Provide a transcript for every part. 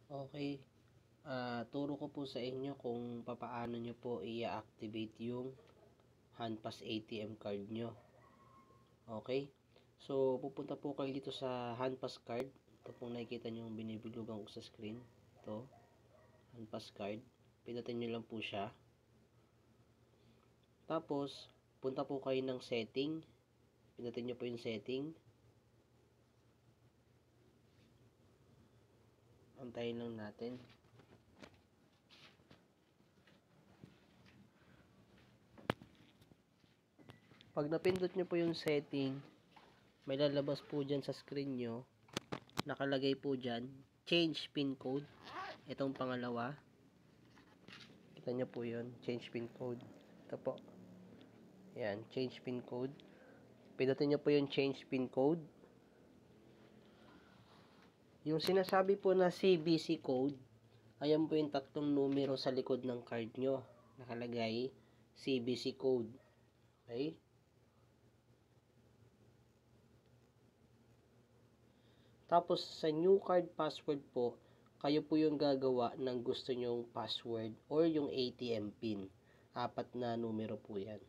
Okay, turo ko po sa inyo kung papaano nyo po i-activate yung Handpass ATM card nyo. Okay, so pupunta po kayo dito sa Handpass card. Ito pong nakikita nyo yung binibilugan ko sa screen. Ito, Handpass card. Pindutin nyo lang po siya. Tapos, punta po kayo ng setting. Pindutin nyo po yung setting. Antayin lang natin. Pag napindot nyo po yung setting, may lalabas po dyan sa screen nyo. Nakalagay po dyan, change pin code. Itong pangalawa. Kita nyo po yun, change pin code. Ito po. Yan, change pin code. Pindutin nyo po yung change pin code. Yung sinasabi po na CVC code, ayan po yung tatlong numero sa likod ng card nyo. Nakalagay, CVC code. Okay? Tapos, sa new card password po, kayo po yung gagawa ng gusto nyong password or yung ATM pin. 4 na numero po yan.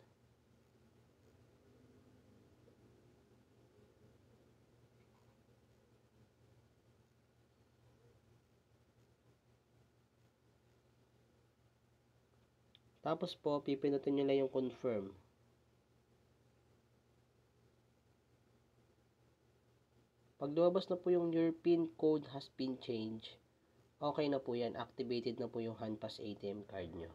Tapos po, pipindutin nyo lang yung confirm. Pag lumabas na po yung your PIN code has been changed, okay na po yan. Activated na po yung Handpass ATM card nyo.